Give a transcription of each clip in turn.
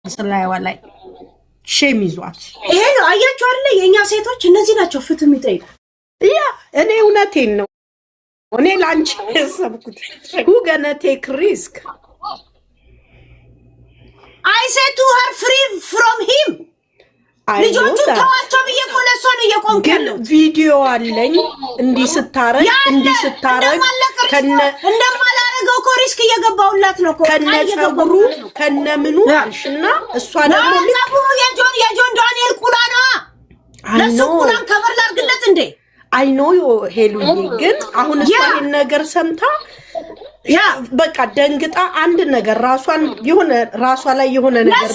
ስለያዋ ላይ ሼም ይዟት ይሄ ነው አያችሁ አይደለ? የኛ ሴቶች እነዚህ ናቸው ፍትህ የሚጠይቁ። ያ እኔ እውነቴን ነው። እኔ ላንቺ ያሰብኩት who gonna take risk I said to her free from him ልጆቹ ተዋቸው ብዬ ኮለሶ ነው የቆምከለው። ቪዲዮ አለኝ እንዲህ ስታረግ እንደማላረገው እኮ ሪስክ እየገባውላት ነው እኮ ከነ ጸጉሩ ከነ ምኑ አልሽና እሷ ደግሞ ጸጉሩ የጆን ዳንኤል ቁላ ነው። ለሱ ቁላን ከበር ላድርግለት እንዴ? አይ ኖ ሄሉዬ ግን አሁን እሷ ይሄን ነገር ሰምታ ያ በቃ ደንግጣ አንድ ነገር ራሷን የሆነ ራሷ ላይ የሆነ ነገር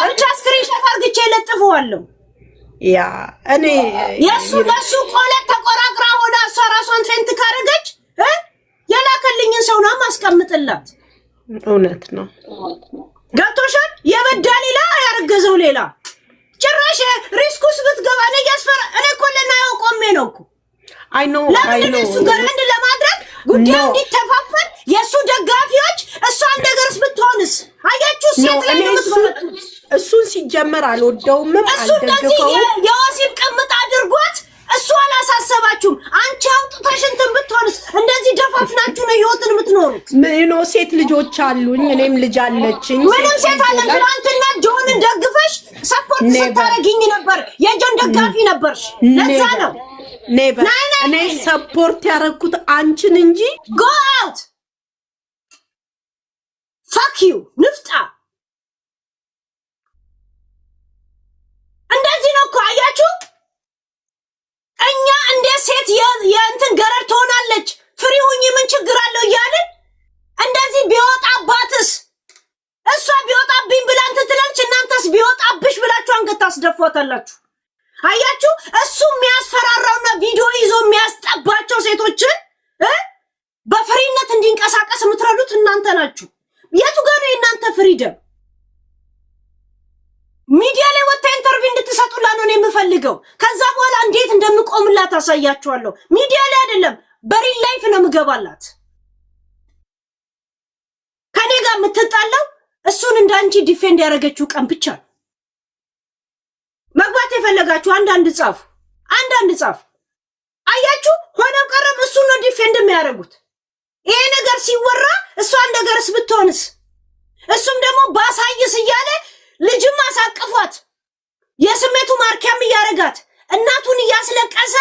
ብቻ ስክሪንሾት አርግቼ ለጥፈዋለሁ። ያ እኔ ለሱ ቆለት ተቆራቅራ ሆዳ እሷ ራሷን ፌንት ካረገች የላከልኝን ሰው ነው ማስቀምጥላት። እውነት ነው ገብቶሻል? የበዳል ሌላ ያረገዘው ሌላ ጭራሽ ሪስኩስ ብትገባ ነው ያስፈራ። እኔ እኮ ለናየው ቆሜ ነው እኮ አይ ኖ እሱ ጋር እንድ ለማድረግ ጉዳዩ እንዲተፋፈን የሱ ደጋፊዎች እሷን ነገርስ ብትሆንስ አያችሁ ሴት ላይ እሱን ሲጀመር አልወደውም አልደግፈው የወሲብ ቅምጥ አድርጓት እሱ አላሳሰባችሁም። አንቺ አውጥተሽ እንትን ብትሆንስ እንደዚህ ደፋፍናችሁ ነው ህይወትን የምትኖሩት። ምን ሴት ልጆች አሉኝ እኔም ልጅ አለችኝ። ምንም ሴት አለ ትናንትና ጆንን ደግፈሽ ሰፖርት ስታረጊኝ ነበር። የጆን ደጋፊ ነበርሽ። ለዛ ነው ኔቨር እኔ ሰፖርት ያረኩት አንቺን እንጂ go out fuck you ንፍጣ እንደዚህ ነው እኮ አያችሁ። እኛ እንደ ሴት የእንትን ገረድ ትሆናለች ፍሪ ሁኚ ምን ችግር አለው እያልን እንደዚህ ቢወጣባትስ እሷ ቢወጣብኝ ብላ እንትን ትላለች። እናንተስ ቢወጣብሽ ብላችሁ አንገት ታስደፏታላችሁ። አያችሁ እሱ የሚያስፈራራውና ቪዲዮ ይዞ የሚያስጠባቸው ሴቶችን በፍሪነት እንዲንቀሳቀስ የምትረዱት እናንተ ናችሁ። የቱ ጋር ነው የእናንተ ፍሪደም? ሚዲያ ላይ ወጣ ኢንተርቪው እንድትሰጡላ ነው የምፈልገው። ከዛ በኋላ እንዴት እንደምቆምላት አሳያችኋለሁ። ሚዲያ ላይ አይደለም በሪል ላይፍ ነው የምገባላት። ከኔ ጋር የምትጣላው እሱን እንዳንቺ ዲፌንድ ያደረገችው ቀን ብቻ ነው። መግባት የፈለጋችሁ አንዳንድ ጻፉ። አያችሁ ሆነም ቀረም እሱ ነው ዲፌንድ የሚያደርጉት። ይሄ ነገር ሲወራ እሷን ነገርስ ብትሆንስ እሱም ደግሞ ባሳይስ እያለ ልጅም አሳቅፏት የስሜቱ ማርኪያም እያረጋት እናቱን እያስለቀሰ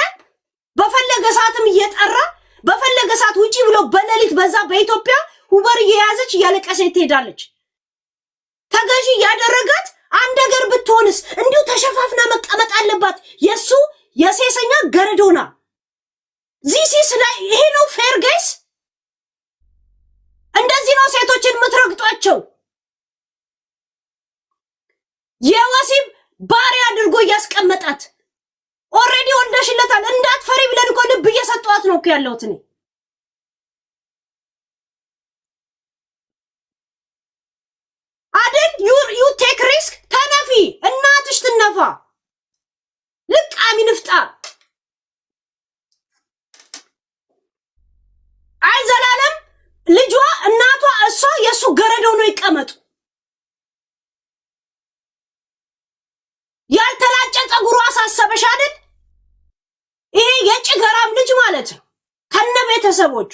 በፈለገ ሰዓትም እየጠራ በፈለገ ሰዓት ውጪ ብሎ በሌሊት በዛ በኢትዮጵያ ሁበር እየያዘች እያለቀሰች ትሄዳለች። ተገዢ ያደረጋት አንድ ነገር ብትሆንስ እንዲሁ ተሸፋፍና መቀመጥ አለባት። የሱ የሴሰኛ ገረዶና ዚሲስ ላይ ይሄ ነው ፌር ጋይስ። እንደዚህ ነው ሴቶችን የምትረግጧቸው። የወሲብ ባሪያ አድርጎ እያስቀመጣት ኦሬዲ ወልደሽለታል እንዳትፈሪ ብለን እኮ ልብ እየሰጧት ነው እኮ ያለሁት እኔ። አይደል ዩ ቴክ ሪስክ ተነፊ እናትሽ ትነፋ ልቃሚ ንፍጣ አይዘላለም ልጇ እናቷ እሷ የሱ ገረደው ነው ይቀመጡ። ያልተላጨ ጸጉሩ አሳሰበሽ አይደል? ይሄ የጭገራም ልጅ ማለት ነው ከነ ቤተሰቦቹ።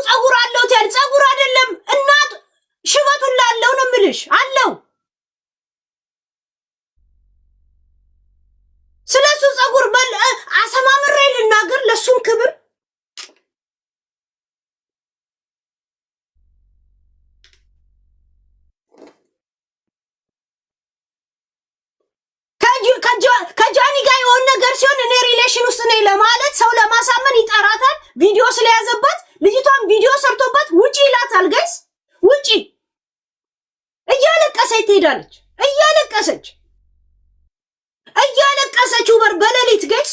ጸጉር አለው ታል ጸጉር አይደለም እናት ሽበቱን ላለው ነው ምልሽ አለው። ስለሱ ጸጉር በል አሰማምሬ ልናገር ለሱን ክብር ከጃኒ ጋር የሆነ ነገር ሲሆን እኔ ሪሌሽን ውስጥ ነኝ ለማለት ሰው ለማሳመን ይጠራታል። ቪዲዮ ስለያዘባት ልጅቷን ቪዲዮ ሰርቶባት ውጪ ይላታል። ጋይስ ውጪ እያለቀሰች ትሄዳለች። እያለቀሰች ውበር በሌሊት ጋይስ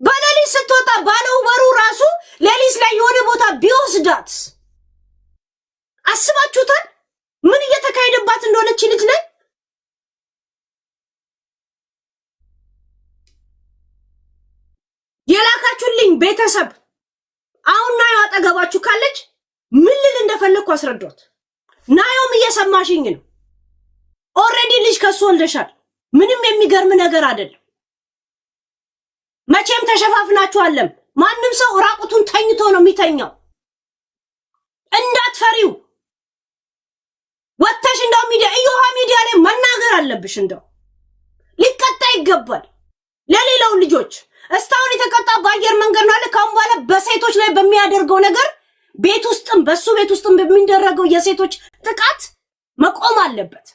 በሌሊት ስትወጣ ባለው በሩ ራሱ ሌሊት ላይ የሆነ ቦታ ቢወስዳት አስባችሁታል? ምን እየተካሄደባት እንደሆነች ልጅ ላይ የላካችሁልኝ ቤተሰብ አሁን ነው አጠገባችሁ አስረዷት። ናዮም እየሰማሽኝ ነው። ኦሬዲ ልጅ ከሱ ወልደሻል። ምንም የሚገርም ነገር አይደለም። መቼም ተሸፋፍናችኋለም። ማንም ሰው ራቁቱን ተኝቶ ነው የሚተኛው። እንዳትፈሪው ወጥተሽ እንደው ሚዲያ ላይ መናገር አለብሽ። እንደው ሊቀጣ ይገባል። ለሌላው ልጆች እስካሁን የተቀጣ በአየር መንገድ ነው አለ። ካሁን በኋላ በሴቶች ላይ በሚያደርገው ነገር ቤት ውስጥም በሱ ቤት ውስጥም በሚደረገው የሴቶች ጥቃት መቆም አለበት።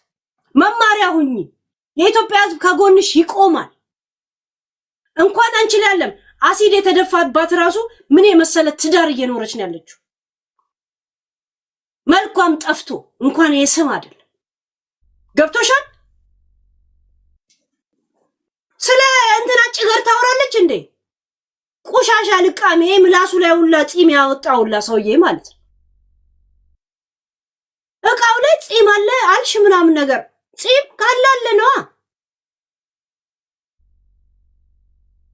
መማሪያ ሁኚ። የኢትዮጵያ ሕዝብ ከጎንሽ ይቆማል። እንኳን አንቺ ላይ ያለም አሲድ የተደፋባት ራሱ ምን የመሰለ ትዳር እየኖረች ነው ያለችው። መልኳም ጠፍቶ እንኳን የስም አይደለም። ገብቶሻል? ስለ እንትና ጭገር ታወራለች እንዴ? ቆሻሻ ልቃሜ ምላሱ ላይ ሁላ ጺም ያወጣውላ ሰውዬ ማለት ነው። እቃው ላይ ጺም አለ አልሽ ምናምን ነገር ጺም ካላለ ነው።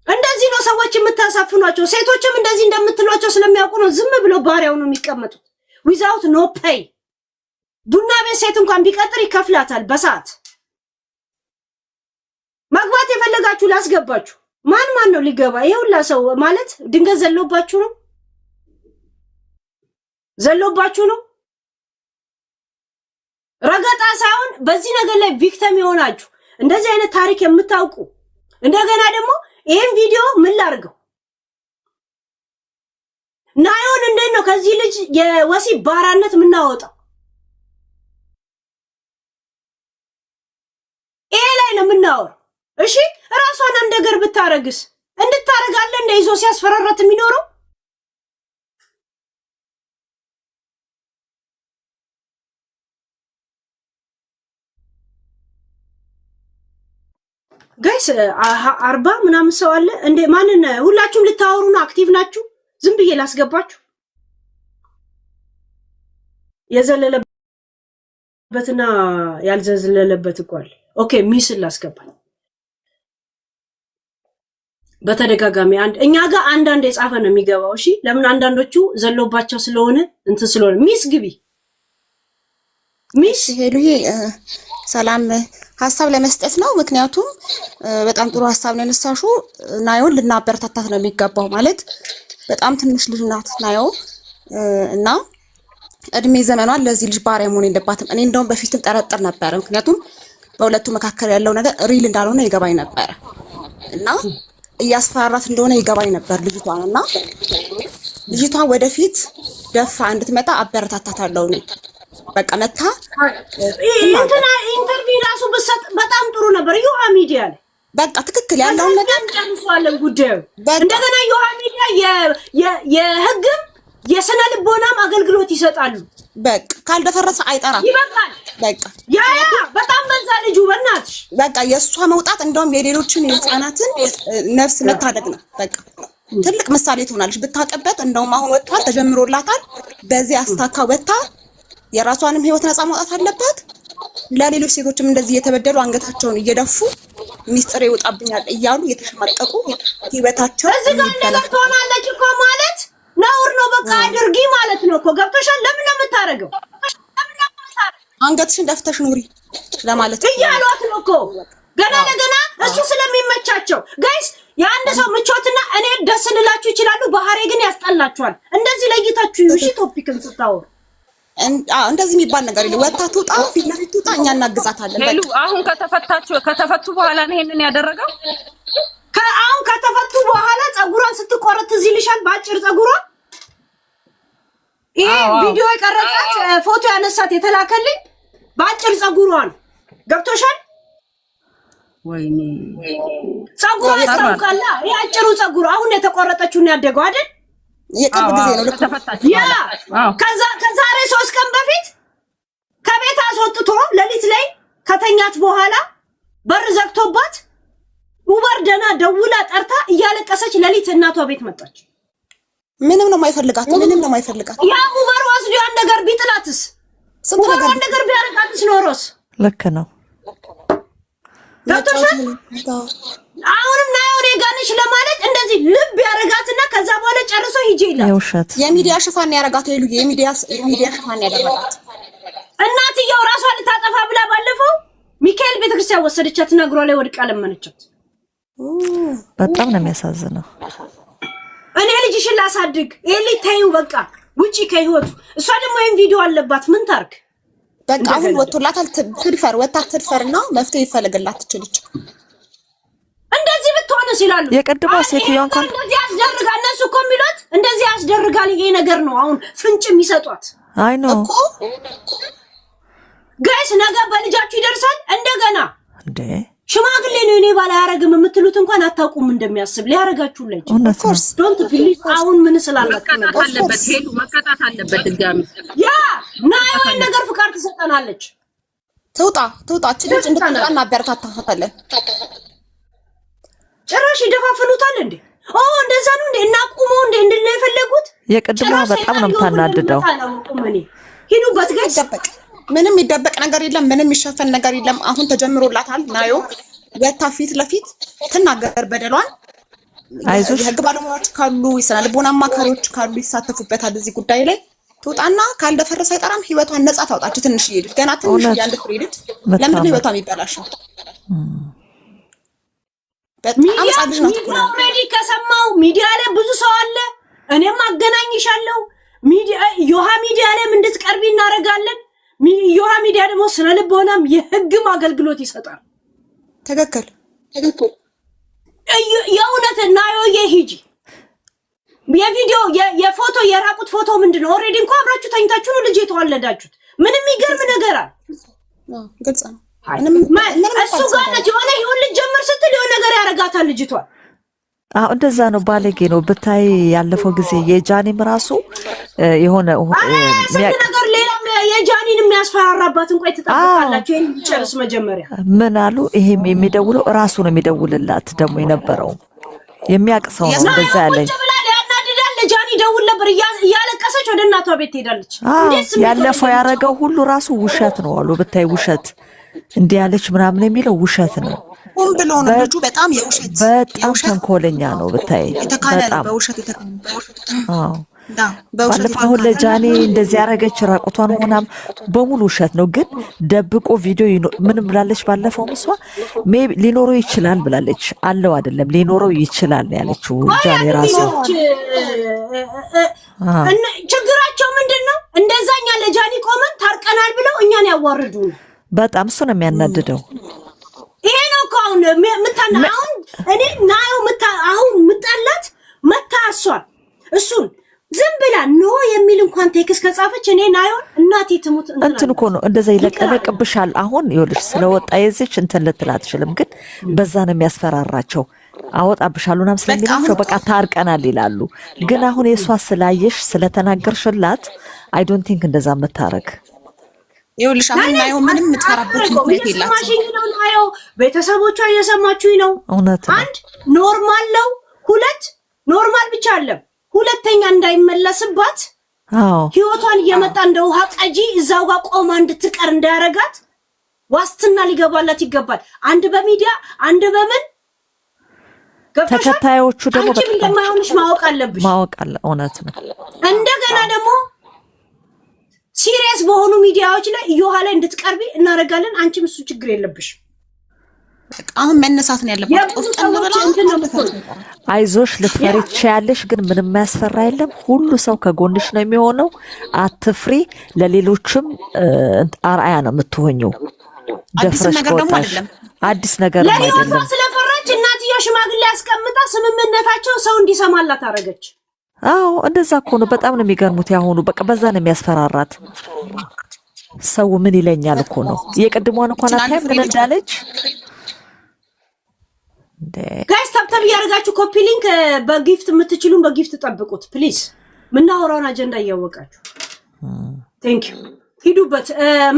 እንደዚህ ነው ሰዎች የምታሳፍኗቸው። ሴቶችም እንደዚህ እንደምትሏቸው ስለሚያውቁ ነው ዝም ብሎ ባሪያው ነው የሚቀመጡት። ዊዛውት ኖ ፔይ። ቡና ቤት ሴት እንኳን ቢቀጥር ይከፍላታል በሰዓት። መግባት የፈለጋችሁ ላስገባችሁ። ማን ነው ሊገባ? ይሄውላ ሰው ማለት ድንገት ዘሎባችሁ ነው። ረገጣ ሳይሆን በዚህ ነገር ላይ ቪክቲም የሆናችሁ እንደዚህ አይነት ታሪክ የምታውቁ እንደገና ደግሞ ይሄን ቪዲዮ ምን ላድርገው? ናዮን እንዴት ነው ከዚህ ልጅ የወሲብ ባራነት የምናወጣው? ይሄ ላይ ነው የምናወራው። እሺ ራሷን አንድ ነገር ብታረግስ እንድታረጋለ እንደ ይዞ ሲያስፈራራት የሚኖረው ጋይስ 40 ምናምን ሰው አለ እንዴ? ማንን ሁላችሁም ልታወሩ ነው? አክቲቭ ናችሁ? ዝም ብዬ ላስገባችሁ። የዘለለበትና ያልዘለለበት እኮ አለ። ኦኬ ሚስል ላስገባኝ በተደጋጋሚ እኛ ጋር አንዳንድ የጻፈ ነው የሚገባው። እሺ ለምን አንዳንዶቹ ዘሎባቸው ስለሆነ እንትን ስለሆነ ሚስ ግቢ ሚስ ሄሉዬ ሰላም ሐሳብ ለመስጠት ነው። ምክንያቱም በጣም ጥሩ ሐሳብ ነው ያነሳሽው። ናዮን ልናበረታታት ነው የሚገባው። ማለት በጣም ትንሽ ልጅ ናት ናዮ እና እድሜ ዘመኗን ለዚህ ልጅ ባሪያ መሆን የለባትም። እኔ እንደውም በፊትም ጠረጥር ነበር። ምክንያቱም በሁለቱ መካከል ያለው ነገር ሪል እንዳልሆነ ይገባኝ ነበር እና እያስፈራራት እንደሆነ ይገባኝ ነበር ልጅቷን እና ልጅቷን ወደፊት ደፋ እንድትመጣ አበረታታታለሁ እኔ በቃ መታ እንትና ኢንተርቪው ራሱ በሰጥ በጣም ጥሩ ነበር። ዩሃ ሚዲያ ላይ በቃ ትክክል ያለውን ነገር ጨርሷለን ጉዳዩ። እንደገና ዩሃ ሚዲያ የህግም የስነ ልቦናም አገልግሎት ይሰጣሉ። በቃ ካልደፈረሰ አይጠራም። ይበቃል። በቃ ያ በጣም በዛ ልጁ በእናትሽ በቃ የእሷ መውጣት እንደውም የሌሎችን የህፃናትን ነፍስ መታደግ ነው። በቃ ትልቅ ምሳሌ ትሆናለች ብታቀበት። እንደውም አሁን ወጥቷል ተጀምሮላታል። በዚህ አስታካ ወጣ የራሷንም ህይወት ነፃ ማውጣት አለባት። ለሌሎች ሴቶችም እንደዚህ እየተበደሉ አንገታቸውን እየደፉ ሚስጥር ይወጣብኛል እያሉ እየተሸማቀቁ ህይወታቸው እዚህ ጋር ነገር ትሆናለች እኮ ማለት ነውር ነው። በቃ አድርጊ ማለት ነው እኮ ገብቶሻል። ለምን ነው የምታረገው? አንገትሽን ደፍተሽ ኑሪ ለማለት እያሏት ነው እኮ ገና ለገና እሱ ስለሚመቻቸው። ጋይስ የአንድ ሰው ምቾትና እኔ ደስ ልላችሁ ይችላሉ፣ ባህሪ ግን ያስጠላችኋል። እንደዚህ ለይታችሁ እሺ ቶፒክን ስታወሩ እንደዚህ የሚባል ነገር የለም። ወጣ ትውጣ ፊት ለፊት ትውጣ እኛ እናግዛታለን። ሄሉ አሁን ከተፈቱ በኋላ ነው ይሄንን ያደረገው። አሁን ከተፈቱ በኋላ ፀጉሯን ስትቆረጥ እዚህ ልሻል ባጭር ፀጉሯን ይሄ ቪዲዮ የቀረጻት ፎቶ ያነሳት የተላከልኝ ባጭር ፀጉሯን ገብቶሻል። ወይኔ ፀጉሯ ያስታውቃል። ይሄ አጭሩ ፀጉሯ አሁን የተቆረጠችው ነው ያደገው አይደል? የቅርብ ጊዜ ነው ለተፈታች። ያ ከዛሬ 3 ቀን በፊት ከቤት አስወጥቶ ሌሊት ላይ ከተኛት በኋላ በር ዘግቶባት ኡበር ደና ደውላ ጠርታ እያለቀሰች ሌሊት እናቷ ቤት መጣች። ምንም ነው የማይፈልጋት። ያ ኡበር ወስዶ ያን ነገር ቢጥላትስ? ኡበር ነገር ቢያረጋትስ ኖሮስ? ልክ ነው። ገብቶሻል? አሁንም ናዮኔ ጋርሽ ለማለት እንደዚህ ልብ ያረጋትና ከዛ በኋላ ጨርሶ ሂጂ ይላል። የውሸት የሚዲያ ሽፋን ያረጋት ይሉ የሚዲያ ሽፋን ያደረጋት እናትየው ራሷ ልታጠፋ ብላ ባለፈው ሚካኤል ቤተክርስቲያን ወሰደቻት፣ ነግሯ ላይ ወድቃ ለመነቻት። በጣም ነው የሚያሳዝነው። እኔ ልጅሽን ላሳድግ ኤሊ ታዩ በቃ ውጪ ከህይወቱ። እሷ ደግሞ ይሄን ቪዲዮ አለባት ምን ታርክ? በቃ አሁን ወጥቶላታል። ትድፈር ወጣ ትድፈርና መፍትሄ ይፈልግላት ትችልች። እንደዚህ ብትሆንስ ይላሉ። የቀድሞ ሴትዮዋን ካን እንደዚህ ያስደርጋል። እነሱ እኮ የሚሉት እንደዚህ ያስደርጋል። ይሄ ነገር ነው አሁን ፍንጭ የሚሰጧት። አይ ነው እኮ ጋይስ ነገ በልጃችሁ ይደርሳል። እንደገና እንዴ ሽማግሌ ነው እኔ ባላ ያረግም የምትሉት እንኳን አታውቁም እንደሚያስብ ሊያረጋችሁ ለጅ ኦፍኮርስ ዶንት ቢሊቭ። አሁን ምን ስላላችሁ አለበት ሄዱ መቀጣት አለበት ድጋሚ። ያ ናዮ ነገር ፍቃድ ትሰጠናለች። ትውጣ ልጅ እንድትወጣ እናበረታታታለን። ጭራሽ ይደፋፍኑታል እንዴ? እንደዛ ነው እንዴ? እናቁሙ እንዴ እንድል ነው የፈለጉት። የቀድሞ በጣም ነው የምታናድደው። ሂዱበት ጋይስ። ምንም ይደበቅ ነገር የለም። ምንም ይሸፈን ነገር የለም። አሁን ተጀምሮላታል። ናዮ ወጣ ፊት ለፊት ትናገር በደሏን። አይዞሽ የህግ ባለሙያዎች ካሉ የስነ ልቦና አማካሪዎች ካሉ ይሳተፉበታል እዚህ ጉዳይ ላይ። ትውጣና ካልደፈረሰ አይጠራም። ህይወቷን ነጻ ታውጣች። ትንሽ ይሄድ ገና ትንሽ ያንድ ፍሬድ ለምን ህይወቷ የሚበላሽው? በጣም ጻድቅ ነው። ኦልሬዲ ከሰማው ሚዲያ ላይ ብዙ ሰው አለ። እኔም አገናኝሻለሁ። ዮሃ ሚዲያ ላይ እንድትቀርቢ እናደርጋለን። ዮሃ ሚዲያ ደግሞ ስነ ልቦናም የህግም አገልግሎት ይሰጣል። ትክክል። የእውነት ናዮ የሂጂ የቪዲዮ የፎቶ የራቁት ፎቶ ምንድነው? ኦልሬዲ እንኳን አብራችሁ ተኝታችሁ ነው ልጅ የተዋለዳችሁት። ምንም ይገርም ነገር አለ? ግልጽ ነው። እሱ ጋር ነው የሆነ ይሁን ልጅ ጀምር ስትል የሆነ ነገር ያረጋታል ልጅቷ። እንደዛ ነው። ባለጌ ነው ብታይ። ያለፈው ጊዜ የጃኒም ራሱ የሆነ ነገር ሌላ የጃኒን የሚያስፈራራባት እንኳን ተጣጣላችሁ። ይሄን ጨርስ መጀመሪያ ምን አሉ? ይሄም የሚደውለው ራሱ ነው የሚደውልላት ደግሞ የነበረው የሚያቅሰው ነው እንደዛ ያለኝ። ጃኒ ደውል ነበር እያለቀሰች ወደ እናቷ ቤት ትሄዳለች። ያለፈው ያረጋው ሁሉ ራሱ ውሸት ነው አሉ ብታይ። ውሸት እንዲህ ያለች ምናምን የሚለው ውሸት ነው። ቁም ብሎ ነው ልጁ። በጣም የውሸት በጣም ተንኮለኛ ነው ብታይ። በጣም በውሸት ባለፈው አሁን ለጃኒ እንደዚህ ያረገች ራቁቷን ሆናም በሙሉ ውሸት ነው። ግን ደብቆ ቪዲዮ ምንም ብላለች። ባለፈው መስዋ ሜቢ ሊኖረው ይችላል ብላለች። አለው አይደለም ሊኖረው ይችላል ያለችው ጃኒ ራሱ። ችግራቸው ምንድነው? እንደዛኛ ለጃኒ ቆመን ታርቀናል ብለው እኛን ያዋርዱ። በጣም እሱ ነው የሚያናድደው። ይሄ ነው እኮ አሁን አሁን እኔ ናዮ አሁን ምጣላት መታሷል። እሱን ዝም ብላ ኖ የሚል እንኳን ቴክስት ከጻፈች እኔ ናዮ እናቴ ትሙት እንትን እኮ ነው እንደዛ ይለቀለቅብሻል። አሁን ይኸውልሽ ስለወጣ የዚች እንትን ልትል አትችልም። ግን በዛ ነው የሚያስፈራራቸው። አወጣብሻሉናም ስለሚላቸው በቃ ታርቀናል ይላሉ። ግን አሁን የሷ ስላየሽ ስለተናገርሽላት አይ ዶንት ቲንክ እንደዛ መታረክ ይኸውልሽ አሁን ናዮ ምንም ምትፈራበት ምክንያት የላትም። ቤተሰቦቿ እየሰማችሁኝ ነው። አንድ ኖርማል ነው። ሁለት ኖርማል ብቻ አለም ሁለተኛ እንዳይመለስባት ህይወቷን እየመጣ እንደ ውሃ ቀጂ እዛው ጋር ቆማ እንድትቀር እንዳያረጋት ዋስትና ሊገባላት ይገባል። አንድ በሚዲያ አንድ በምን ተከታዮቹ ደግሞ በጣም እንደማይሆንሽ ማወቅ አለብሽ። እውነት ነው። እንደገና ደግሞ ሲሪየስ በሆኑ ሚዲያዎች ላይ እዮሃ ላይ እንድትቀርቢ እናረጋለን። አንቺም እሱ ችግር የለብሽ። አሁን መነሳት ነው ያለበት። አይዞሽ ልትፈሪ ትችያለሽ። ግን ምንም የሚያስፈራ የለም። ሁሉ ሰው ከጎንሽ ነው የሚሆነው። አትፍሪ። ለሌሎችም አርአያ ነው የምትሆኚው። ደፍረሽ ወጣሽ። አዲስ ነገር አይደለም። ስለፈራች እናትየው ሽማግሌ ያስቀምጣ ስምምነታቸው ሰው እንዲሰማላት አረገች። እንደዛ እኮ ነው። በጣም ነው የሚገርሙት ያሁኑ። በቃ በዛ ነው የሚያስፈራራት። ሰው ምን ይለኛል እኮ ነው። የቀድሞዋን እንኳን አታይም ምን እንዳለች። ጋይስ ታብታብ ያረጋችሁ ኮፒ ሊንክ በጊፍት የምትችሉን በጊፍት ጠብቁት ፕሊዝ። ምናወራውን አጀንዳ እያወቃችሁ ቴንክ ዩ ሂዱበት።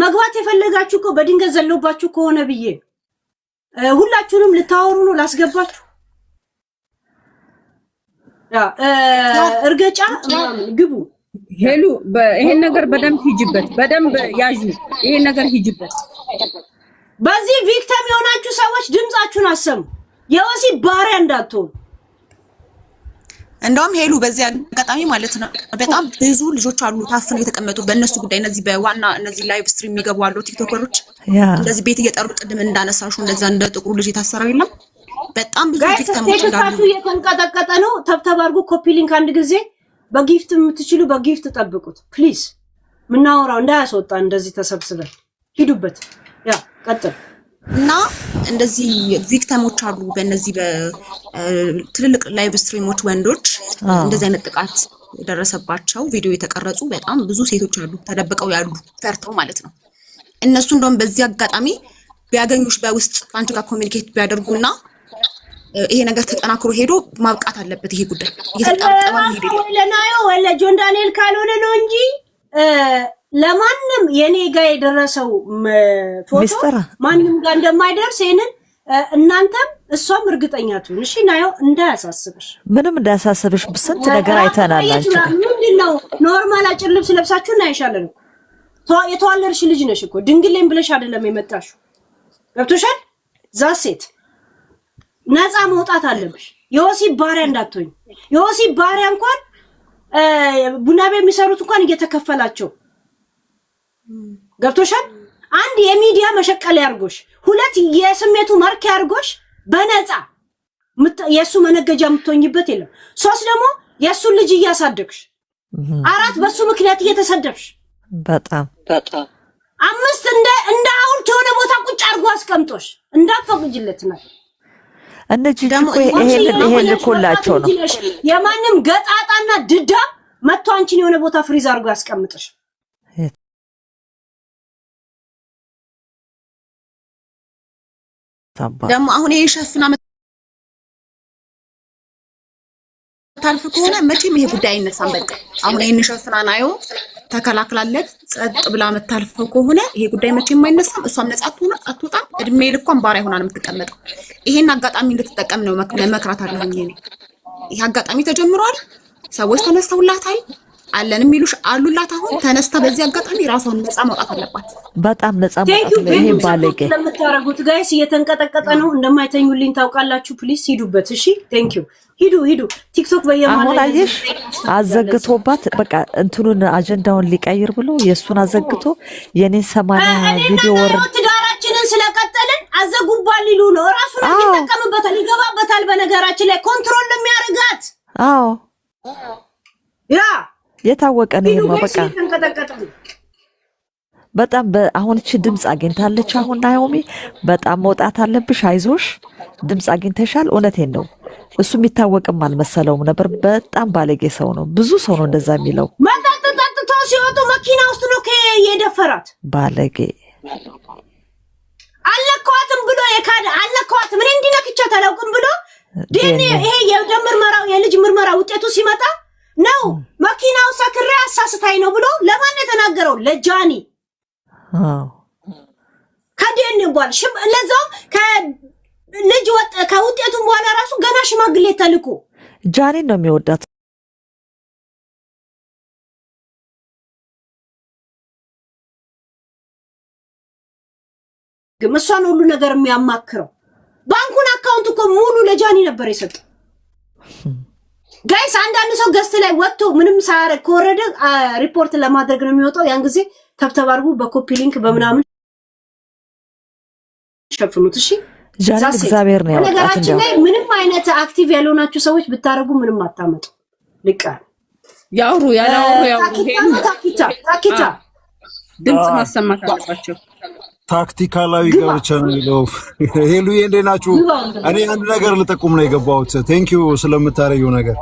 መግባት የፈለጋችሁ እኮ በድንገት ዘለውባችሁ ከሆነ ብዬ ሁላችሁንም ልታወሩ ነው ላስገባችሁ። እርገጫ ግቡ ሄሉ ይሄን ነገር በደንብ ሂጅበት፣ በደንብ ያዡ። ይሄን ነገር ሂጅበት። በዚህ ቪክቲም የሆናችሁ ሰዎች ድምጻችሁን አሰሙ። የወሲብ ባሪያ እንዳትሆኑ። እንደውም ሄሉ በዚህ አጋጣሚ ማለት ነው በጣም ብዙ ልጆች አሉ ታፍነው የተቀመጡ በእነሱ ጉዳይ እነዚህ በዋና እነዚህ ላይቭ ስትሪም የሚገቡ አሉ ቲክቶከሮች እንደዚህ ቤት እየጠሩ ቅድም እንዳነሳሹ እንደዛ እንደ ጥቁሩ ልጅ የታሰረው የለም በጣም ብዙ ቪክቲሞች እንዳሉ እየተንቀጠቀጠ ነው። ተብተብ አድርጉ ኮፒ ሊንክ አንድ ጊዜ በጊፍት የምትችሉ በጊፍት ጠብቁት ፕሊዝ። ምናወራው እንዳያስወጣ እንደዚህ ተሰብስበን ሂዱበት። ያ ቀጥል እና እንደዚህ ቪክቲሞች አሉ በእነዚህ በትልልቅ ላይቭ ስትሪሞች ወንዶች እንደዚህ አይነት ጥቃት የደረሰባቸው ቪዲዮ የተቀረጹ በጣም ብዙ ሴቶች አሉ ተደብቀው ያሉ ፈርተው ማለት ነው። እነሱ እንደውም በዚህ አጋጣሚ ቢያገኙሽ በውስጥ አንቺ ጋር ኮሚኒኬት ቢያደርጉና ይሄ ነገር ተጠናክሮ ሄዶ ማብቃት አለበት። ይሄ ጉዳይ እየተጣጣመ ነው ለናዮ ወለ ጆን ዳንኤል ካልሆነ ነው እንጂ ለማንም የኔ ጋር የደረሰው ፎቶ ማንንም ጋር እንደማይደርስ ይሄንን እናንተም እሷም እርግጠኛ ትሁን። እሺ ናዮ እንዳያሳስብሽ፣ ምንም እንዳያሳስብሽ። ስንት ነገር አይተናል። አንቺ ምንድነው ኖርማል አጭር ልብስ ለብሳችሁ እናይሻለን እኮ የተዋለድሽ ልጅ ነሽ እኮ ድንግሌም ብለሽ አይደለም የመጣሽው። ገብቶሻል? ዛሴት ነፃ መውጣት አለብሽ። የወሲብ ባሪያ እንዳትሆኝ። የወሲብ ባሪያ እንኳን ቡና ቤት የሚሰሩት እንኳን እየተከፈላቸው ገብቶሻል? አንድ የሚዲያ መሸቀል ያርጎሽ፣ ሁለት የስሜቱ መርክ ያርጎሽ በነፃ የሱ መነገጃ የምትሆኝበት የለም። ሶስት ደግሞ የሱ ልጅ እያሳደግሽ፣ አራት በሱ ምክንያት እየተሰደብሽ በጣም አምስት እንደ ሐውልት የሆነ ቦታ ቁጭ አርጎ አስቀምጦሽ እንዳትፈቅጂለት ነው። እነዚህ ደግሞ ይሄን ልኮላቸው ነው። የማንም ገጣጣና ድዳ መጥቶ አንቺን የሆነ ቦታ ፍሪዝ አርጎ ያስቀምጥሽ። ደግሞ አሁን ይሄ ሸፍና ታልፍ ከሆነ መቼም ይሄ ጉዳይ አይነሳም። በቃ አሁን ይሄን ሸፍና ናዮ ተከላክላለት ጸጥ ብላ መታልፈው ከሆነ ይሄ ጉዳይ መቼም አይነሳም። እሷም ነጻ አትወጣም። እድሜ ልኳን ባሪያ ሆና ነው የምትቀመጠው። ይሄን አጋጣሚ እንድትጠቀም ነው መክራት አለኝ እኔ። ይሄ አጋጣሚ ተጀምሯል። ሰዎች ተነስተውላታል አለንም ይሉሽ አሉላት። አሁን ተነስታ በዚህ አጋጣሚ ራሷን ነጻ ማውጣት አለባት። በጣም ነጻ ማውጣት ነው። ይሄ ባለጌ ለምታረጉት ጋይስ እየተንቀጠቀጠ ነው። እንደማይተኙልኝ ታውቃላችሁ። ፕሊዝ ሂዱበት። እሺ ቴንክ ዩ። ሂዱ ቲክቶክ አሁን አየሽ አዘግቶባት በቃ እንትኑን አጀንዳውን ሊቀይር ብሎ የሱን አዘግቶ የኔን 80 ቪዲዮ ትዳራችንን ስለቀጠልን አዘጉባል ሊሉ ነው። ራሱን ይተቀምበታል፣ ይገባበታል። በነገራችን ላይ ኮንትሮል ለሚያርጋት ያ የታወቀ ነው። በቃ በጣም አሁን እቺ ድምጽ አግኝታለች። አሁን ናኦሚ በጣም መውጣት አለብሽ፣ አይዞሽ፣ ድምጽ አግኝተሻል። እውነቴን ነው። እሱ የሚታወቅም አልመሰለውም ነበር። በጣም ባለጌ ሰው ነው። ብዙ ሰው ነው እንደዛ የሚለው። መጣጣጣ ሲወጡ መኪና ውስጥ ነው የደፈራት። ባለጌ አለኳትም ብሎ የካደ አለኳትም እኔ እንዲነክቻት አላውቅም ብሎ ይሄ የደም ምርመራው የልጅ ምርመራ ውጤቱ ሲመጣ ነው መኪናው ሰክሬ አሳስታይ ነው ብሎ ለማን የተናገረው? ለጃኒ። ከደን እንኳን ለዛው ከልጅ ወጥ ከውጤቱም በኋላ ራሱ ገና ሽማግሌ ተልኮ ጃኒን ነው የሚወዳት። እሷን ሁሉ ነገር የሚያማክረው ባንኩን አካውንት እኮ ሙሉ ለጃኒ ነበር የሰጠው። ጋይስ አንዳንድ ሰው ገስት ላይ ወጥቶ ምንም ሳያረግ ከወረደ ሪፖርት ለማድረግ ነው የሚወጣው። ያን ጊዜ ተብተባርጉ በኮፒ ሊንክ በመናምን ሸፍኑት። እሺ ጃኒ እግዚአብሔር ነው ያወጣት። ነገራችን ላይ ምንም አይነት አክቲቭ ያልሆናችሁ ሰዎች ብታረጉ ምንም አታመጡ። ያውሩ ያላወሩ ታኪታ ድምጽ ማሰማት አለባቸው። ታክቲካላዊ ገብቼ ነው የሚለው። ሄሉዬ እንዴት ናችሁ? እኔ አንድ ነገር ልጠቁም ነው የገባሁት። ቴንኪዩ ስለምታረየው ነገር።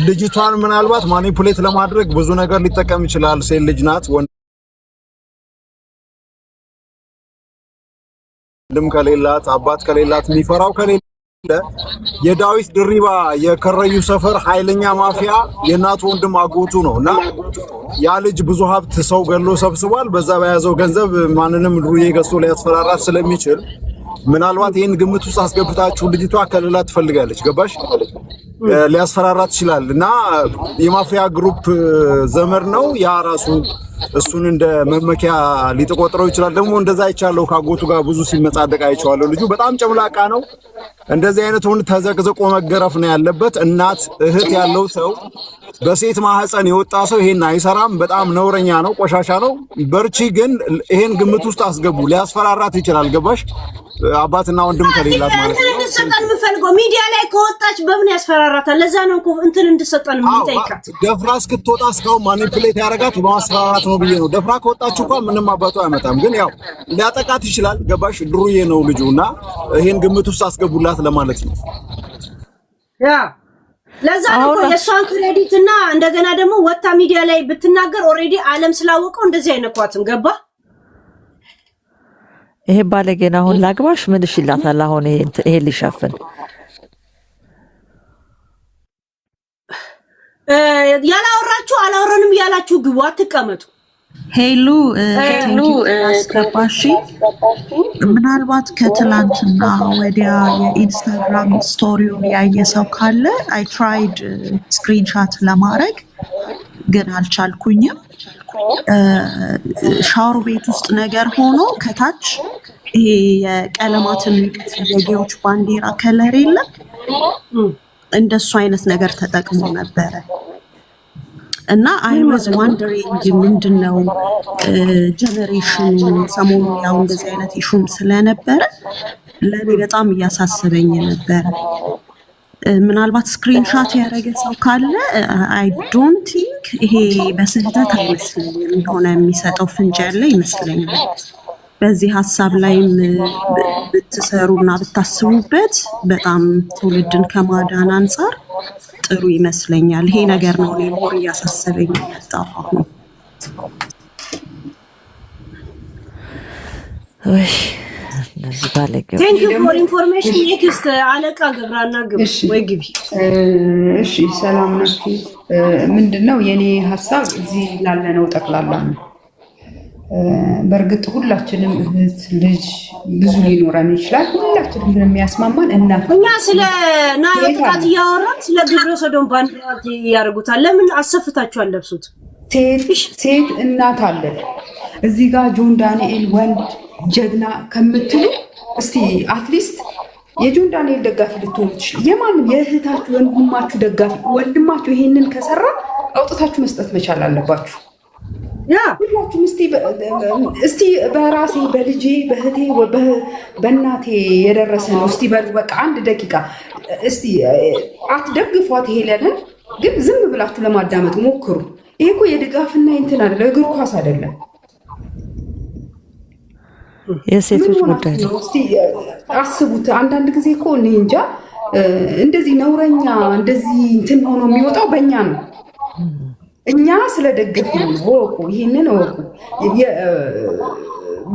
ልጅቷን ምናልባት ማኒፑሌት ለማድረግ ብዙ ነገር ሊጠቀም ይችላል። ሴት ልጅ ናት። ወንድም ከሌላት አባት ከሌላት የሚፈራው ከሌለ የዳዊት ድሪባ የከረዩ ሰፈር ኃይለኛ ማፊያ የእናቱ ወንድም አጎቱ ነው እና ያ ልጅ ብዙ ሀብት ሰው ገሎ ሰብስቧል። በዛ በያዘው ገንዘብ ማንንም ዱርዬ ገዝቶ ሊያስፈራራት ስለሚችል ምናልባት ይሄን ግምት ውስጥ አስገብታችሁ ልጅቷ ከሌላ ትፈልጋለች። ገባሽ? ሊያስፈራራት ይችላል እና የማፊያ ግሩፕ ዘመድ ነው ያ ራሱ እሱን እንደ መመኪያ ሊተቆጥረው ይችላል። ደግሞ እንደዛ አይቻለሁ። ካጎቱ ጋር ብዙ ሲመጻደቅ አይቼዋለሁ። ልጁ በጣም ጨምላቃ ነው። እንደዚህ አይነት ወንድ ተዘቅዝቆ መገረፍ ነው ያለበት። እናት እህት ያለው ሰው በሴት ማህፀን የወጣ ሰው ይሄን አይሰራም። በጣም ነውረኛ ነው፣ ቆሻሻ ነው። በርቺ። ግን ይሄን ግምት ውስጥ አስገቡ። ሊያስፈራራት ይችላል። ገባሽ? አባትና ወንድም ከሌላት ማለት ነው። እንድሰጠን የምፈልገው ሚዲያ ላይ ከወጣች በምን ያስፈራራታል? ለዛ ነው እኮ እንትን እንድሰጠን የምንጠይቃት። ደፍራ እስክትወጣ እስካሁን ማኒፕሌት ያደረጋት በማስፈራራት ነው ብዬ ነው። ደፍራ ከወጣች እንኳን ምንም አባቱ አይመጣም። ግን ያው ሊያጠቃት ይችላል። ገባሽ? ድሩዬ ነው ልጁ እና ይሄን ግምት ውስጥ አስገቡላት ለማለት ነው። ያ ለዛ ነው የሷን ክሬዲት እና እንደገና ደግሞ ወጣ ሚዲያ ላይ ብትናገር ኦሬዲ ዓለም ስላወቀው እንደዚህ አይነኳትም። ገባ? ይሄ ባለጌና አሁን ላግባሽ ምንሽ ይላታል። አሁን ይሄ ሊሸፍን ያላወራችሁ አላወራንም ያላችሁ ግቡ፣ አትቀመጡ። ሄሉ አስገባሽ። ምናልባት ከትላንትና ወዲያ የኢንስታግራም ስቶሪውን ያየ ሰው ካለ አይ ትራይድ ስክሪንሻት ለማድረግ ግን አልቻልኩኝም። ሻወር ቤት ውስጥ ነገር ሆኖ ከታች ይሄ የቀለማትን የጌዎች ባንዲራ ከለር የለም እንደሱ አይነት ነገር ተጠቅሞ ነበረ እና አይ ዋዝ ዋንደሪንግ ምንድነው ጀነሬሽን ሰሞኑን ያው እንደዚህ አይነት ኢሹም ስለነበረ ለኔ በጣም እያሳሰበኝ ነበረ። ምናልባት ስክሪንሻት ያደረገ ሰው ካለ አይ ዶንት ቲንክ ይሄ በስህተት አይመስለኝም። የሆነ የሚሰጠው ፍንጭ ያለ ይመስለኛል። በዚህ ሀሳብ ላይም ብትሰሩና ብታስቡበት በጣም ትውልድን ከማዳን አንጻር ጥሩ ይመስለኛል። ይሄ ነገር ነው እኔ ሞር እያሳሰበኝ የመጣው አሁን። ለዚህ ባለጌው ቴንክ ዩ ፎር ኢንፎርሜሽን። ኔክስት አለቃ ገብራና ግብ ወይ ግቢ። እሺ ሰላም ናችሁ? ምንድነው የኔ ሀሳብ እዚህ ላለነው ጠቅላላ ነው። በእርግጥ ሁላችንም እህት ልጅ ብዙ ሊኖረን ይችላል። ሁላችንም ግን የሚያስማማን እናት እኛ ስለ ናዮ ጥቃት እያወራን ስለ ግብረ ሰዶም ባንዲራ ያደርጉታል። ለምን አሰፍታችሁ አለብሱት? ሴት እናት አለን እዚህ ጋር ጆን ዳንኤል ወንድ ጀግና ከምትሉ እስቲ አትሊስት የጆን ዳንኤል ደጋፊ ልትሆኑ ትችላላችሁ። የማንም የእህታችሁ ወንድማችሁ ደጋፊ ወንድማችሁ ይሄንን ከሰራ አውጥታችሁ መስጠት መቻል አለባችሁ። ያ ሁላችሁም እስቲ በራሴ በልጄ በእህቴ በእናቴ የደረሰ ነው እስቲ በሉ በቃ አንድ ደቂቃ እስቲ አትደግፏት ሄለንን ግን ዝም ብላችሁ ለማዳመጥ ሞክሩ። ይሄ እኮ የድጋፍና እንትን አይደለም፣ እግር ኳስ አይደለም፣ የሴቶች ጉዳይ ነው። እስቲ አስቡት። አንዳንድ ጊዜ እኮ እኔ እንጃ እንደዚህ ነውረኛ እንደዚህ እንትን ሆኖ የሚወጣው በእኛ ነው። እኛ ስለደገፍን ነው። ወቁ፣ ይሄንን ወቁ።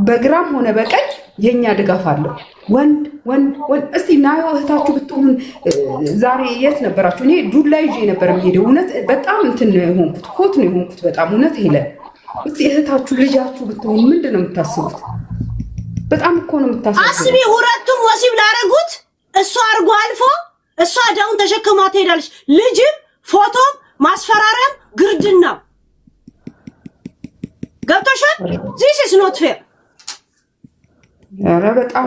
በግራም ሆነ በቀኝ የኛ ድጋፍ አለው። ወንድ ወንድ ወንድ እስቲ ናዮ እህታችሁ ብትሆን ዛሬ የት ነበራችሁ? እኔ ዱላ ይዤ ነበር የምሄደው። እውነት በጣም እንትን ነው የሆንኩት፣ ኮት ነው የሆንኩት በጣም እውነት። ሄለ እስቲ እህታችሁ ልጃችሁ ብትሆን ምንድን ነው የምታስቡት? በጣም እኮ ነው የምታስቡት። አስቢ፣ ሁለቱም ወሲብ ላደረጉት እሷ አርጎ አልፎ እሷ ዳውን ተሸክማ ትሄዳለች። ልጅም ፎቶም ማስፈራሪያም ግርድና ገብቶሻል? ዚስ ኢዝ ኖት ፌር። ኧረ በጣም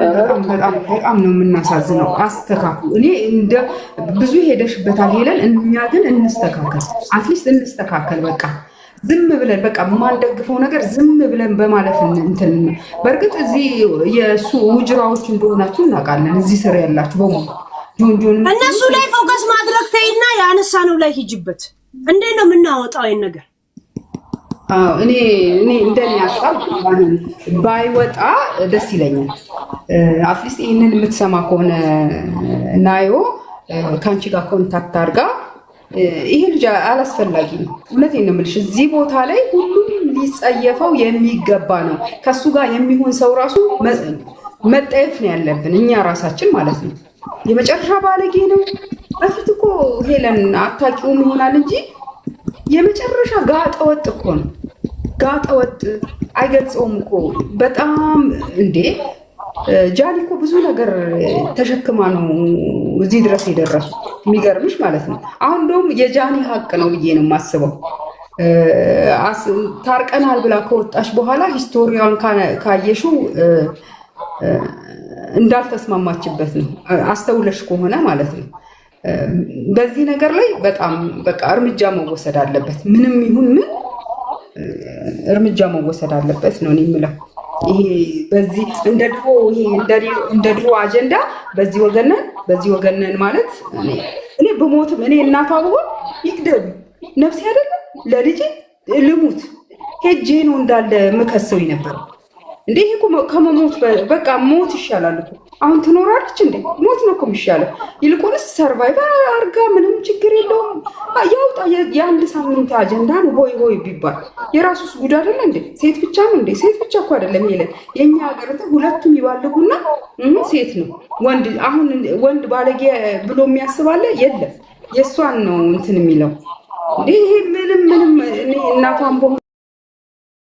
ነው የምናሳዝነው። አስተካክሉ። እኔ እንደ ብዙ ሄደሽበታል ሄለን፣ እኛ ግን እንስተካከል፣ አትሊስት እንስተካከል። በቃ ዝም ብለን በቃ የማንደግፈው ነገር ዝም ብለን በማለፍ እንትን። በእርግጥ እዚህ የእሱ ውጅራዎች እንደሆናችሁ እናውቃለን። እዚህ ስር ያላችሁ በሙሉ ጆን እነሱ ላይ ፎከስ ማድረግ ተይና ያነሳነው ላይ ሂጅበት። እንዴት ነው የምናወጣው ይሄን ነገር? እኔ እንደኔ ሀሳብ ባይወጣ ደስ ይለኛል። አትሊስት ይህንን የምትሰማ ከሆነ ናዮ ከአንቺ ጋር ኮንታክት አድርጋ ይሄ ልጅ አላስፈላጊ ነው። እውነቴን ነው የምልሽ። እዚህ ቦታ ላይ ሁሉም ሊጸየፈው የሚገባ ነው። ከሱ ጋር የሚሆን ሰው ራሱ መጠየፍ ነው ያለብን እኛ ራሳችን ማለት ነው። የመጨረሻ ባለጌ ነው። በፊት እኮ ሄለን አታውቂውም ይሆናል እንጂ የመጨረሻ ጋጠወጥ እኮ ነው። ጋጠወጥ አይገልጸውም እኮ በጣም እንዴ። ጃኒ እኮ ብዙ ነገር ተሸክማ ነው እዚህ ድረስ የደረሱ። የሚገርምሽ ማለት ነው። አሁን እንደውም የጃኒ ሀቅ ነው ብዬ ነው የማስበው። ታርቀናል ብላ ከወጣች በኋላ ሂስቶሪዋን ካየሽው እንዳልተስማማችበት ነው አስተውለሽ ከሆነ ማለት ነው። በዚህ ነገር ላይ በጣም በቃ እርምጃ መወሰድ አለበት። ምንም ይሁን ምን እርምጃ መወሰድ አለበት ነው የምለው። ይሄ በዚህ እንደ ድሮ አጀንዳ በዚህ ወገነን ማለት እኔ በሞትም እኔ እናቷ ብሆን ይግደሉ ነፍሴ አይደለም ለልጄ ልሙት ሄጄ ነው እንዳለ ምከሰው ነበር እንዴ። ይሄ ከመሞት በቃ ሞት ይሻላል እኮ። አሁን ትኖራለች እንዴ? ሞት ነው እኮ የሚሻለው። ይልቁንስ ሰርቫይቨር አርጋ ምንም ችግር የለውም ያውጣ። የአንድ ሳምንት አጀንዳ ነው ሆይ ሆይ ቢባል የራሱስ ጉድ አይደለ እንዴ? ሴት ብቻ ነው እንዴ? ሴት ብቻ እኮ አይደለም ይሄ የኛ ሀገር ሁለቱም ይባልጉና ሴት ነው ወንድ። አሁን ወንድ ባለጌ ብሎ የሚያስባለ የለም። የእሷን ነው እንትን የሚለው እንዴ። ይሄ ምንም እኔ እናቷን